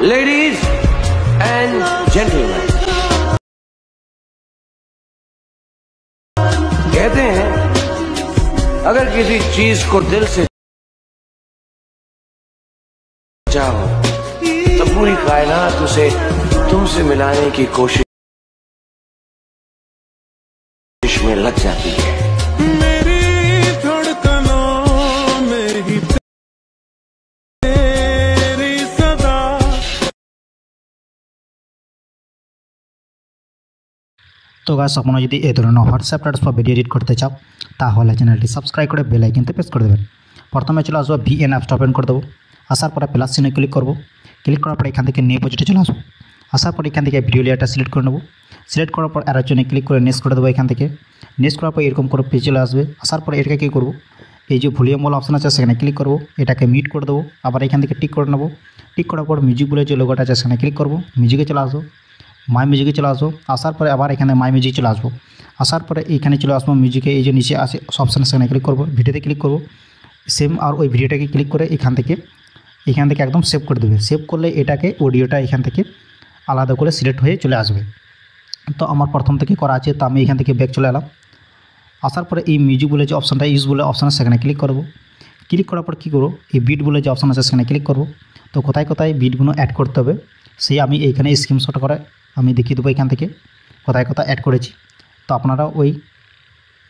Ladies and gentlemen, कहते हैं अगर किसी चीज को दिल से चाहो तो पूरी कायनात उसे तुमसे मिलाने की कोशिश में लग जाती है। तो गाइस अपना यदि ए धरনের হোয়াটসঅ্যাপ স্ট্যাটাস বা ভিডিও এডিট করতে চাও তাহলে চ্যানেলটি সাবস্ক্রাইব করে বেল আইকনটি প্রেস করে দেবেন। প্রথমে চলে আসবো ভিএন অ্যাপস ওপেন করে দেবো। আসার পরে প্লাস চিহ্নে ক্লিক করব। ক্লিক করার পর এখান থেকে নিউ প্রজেক্টে চলে আসবো। আসার পর এখান থেকে ভিডিও লেয়ারটা সিলেক্ট করে নেব। সিলেক্ট করার পর অ্যারো চিহ্নে ক্লিক করে নেক্সট করে দেবো। এখান থেকে নেক্সট করার পর এরকম করে পেজ চলে আসবে। আসার পর এটাকে কী করব, এই যে ভলিউম বলে অপশন আছে সেখানে ক্লিক করব। এটাকে মিউট করে দেবো। আবার এখান থেকে টিক করে নেব। টিক করার পর মিউজিক বলে যে লোগোটা আছে সেখানে ক্লিক করব। মিউজিকে চলে আসবো। মাই মিউজিকে চলে আসবো। আসার পরে আবার এখানে মাই মিউজিক চলে আসবো। আসার পরে এইখানে চলে আসবো মিউজিকে এই যে নিচে আছে অপশান সেখানে ক্লিক করব। ভিডিওতে ক্লিক করব। সেম আর ওই ভিডিওটাকে ক্লিক করে এখান থেকে একদম সেভ করে দেবে। সেভ করলে এটাকে অডিওটা এখান থেকে আলাদা করে সিলেক্ট হয়ে চলে আসবে। তো আমার প্রথম থেকে করা আছে, তো আমি এখান থেকে ব্যাক চলে এলাম। আসার পরে এই মিউজিক বলে যে অপশানটা ইউজ বলে অপশান আছে সেখানে ক্লিক করব। ক্লিক করার পর কী করবো, এই বিট বলে যে অপশান আছে সেখানে ক্লিক করব। তো কোথায় কোথায় বিটগুলো অ্যাড করতে হবে সেই আমি এইখানে স্ক্রিনশট করে আমি দেখিয়ে দেবো এখান থেকে কোথায় কোথায় অ্যাড করেছি। তো আপনারা ওই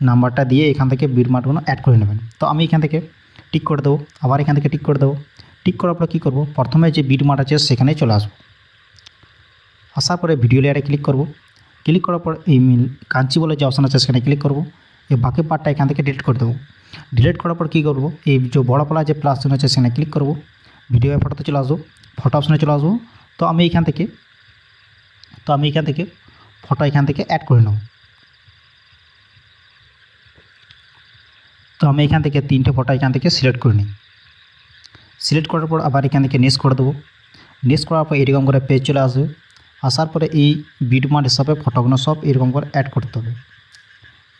নাম্বারটা দিয়ে এখান থেকে বিট মার্কগুলো অ্যাড করে নেবেন। তো আমি এখান থেকে টিক করে দেবো। আবার এখান থেকে টিক করে দেবো। টিক করার পর কী করব, প্রথমে যে বিট মার্ক আছে সেখানে চলে আসবো। আসার পরে ভিডিও লেয়ারে ক্লিক করব। ক্লিক করার পর এই কাঞ্চি বলে যে অপশান আছে সেখানে ক্লিক করব। এই বাকি পার্টটা এখান থেকে ডিলিট করে দেবো। ডিলিট করার পর কী করব, এই যে বড় পালা যে প্লাস চিহ্ন আছে সেখানে ক্লিক করব। ভিডিও ফটোতে চলে আসবো। ফটো অপশানে চলে আসবো। তো আমি এখান থেকে ফটো এখান থেকে অ্যাড করে নেব। তো আমি এখান থেকে 3টে ফটো এখান থেকে সিলেক্ট করে নিই। সিলেক্ট করার পর আবার এখান থেকে নেক্সট করে দেবো। নেক্সট করার পর এরকম করে পেজ চলে আসবে। আসার পরে এই বিটমার্ক হিসাবে ফটোগুলো সব এরকম করে অ্যাড করতে হবে।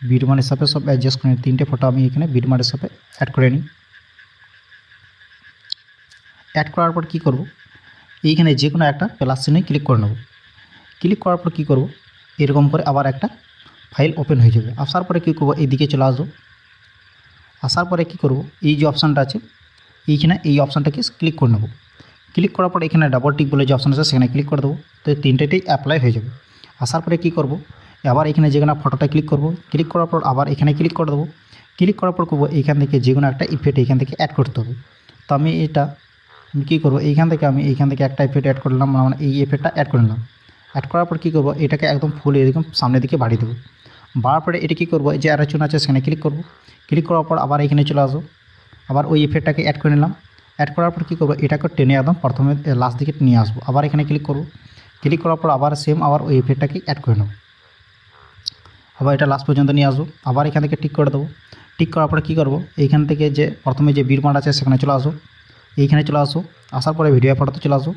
বিটমার্ক হিসাবে সব অ্যাডজাস্ট করে নিই। 3টে ফটো আমি এখানে বিটমার্ক হিসাবে অ্যাড করে নিই। অ্যাড করার পর কী করব, এইখানে যে কোনো একটা প্লাস চিহ্নে ক্লিক করে নেব। ক্লিক করার পর কী করব, এরকম করে আবার একটা ফাইল ওপেন হয়ে যাবে। আসার পরে কী করব, এইদিকে চলে আসবো। আসার পরে কী করব, এই যে অপশানটা আছে এইখানে এই অপশানটাকে ক্লিক করে নেব। ক্লিক করার পর এখানে ডাবল টিক বলে যে অপশান আছে সেখানে ক্লিক করে দেবো। তো এই 3টেই অ্যাপ্লাই হয়ে যাবে। আসার পরে কী করব, আবার এখানে যেখানে ফটোটা ক্লিক করব। ক্লিক করার পর আবার এখানে ক্লিক করে দেবো। ক্লিক করার পর করবো এইখান থেকে যে কোনো একটা ইফেক্ট এখান থেকে অ্যাড করতে হবে। তো আমি কী করবো, এইখান থেকে একটা ইফেক্ট অ্যাড করলাম, মানে এই ইফেক্টটা অ্যাড করে নিলাম। অ্যাড করার পর কী করবো, এটাকে একদম ফুল এরকম সামনের দিকে বাড়িয়ে দেবো। বাড়ার পরে এটা কী করবো, যে আরেকজন আছে সেখানে ক্লিক করব। ক্লিক করার পর আবার এখানে চলে আসবো। আবার ওই ইফেক্টটাকে অ্যাড করে নিলাম। অ্যাড করার পর কী করবো, এটাকে টেনে একদম প্রথমে লাস্ট দিকে নিয়ে আসবো। আবার এখানে ক্লিক করব। ক্লিক করার পর আবার সেম আবার ওই ইফেক্টটাকে অ্যাড করে নেব। আবার এটা লাস্ট পর্যন্ত নিয়ে আসবো। আবার এখান থেকে টিক করে দেবো। টিক করার পরে কী করবো, এইখান থেকে যে প্রথমে যে বিটমার্ক আছে সেখানে চলে আসবো। এইখানে চলে আসবো। আসার পরে ভিডিও ফটোতে চলে আসবো।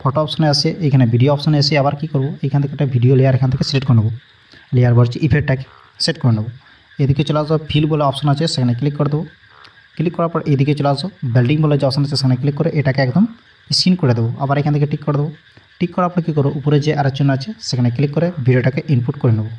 ফটো অপশানে আসে এইখানে ভিডিও অপশানে এসে আবার কী করবো, এইখান থেকে একটা ভিডিও লেয়ার এখান থেকে সিলেক্ট করে নেবো। লেয়ার বলছে ইফেক্টটাকে সেট করে নেবো। এদিকে চলে আসবো, ফিল বলে অপশান আছে সেখানে ক্লিক করে দেবো। ক্লিক করার পর এইদিকে চলে আসবো, বিল্ডিং বলে যে অপশান আছে সেখানে ক্লিক করে এটাকে একদম স্ক্রিন করে দেবো। আবার এখান থেকে টিক করে দেবো। টিক করার পর কী করবো, উপরে যে আরেকজন আছে সেখানে ক্লিক করে ভিডিওটাকে ইনপুট করে নেবো।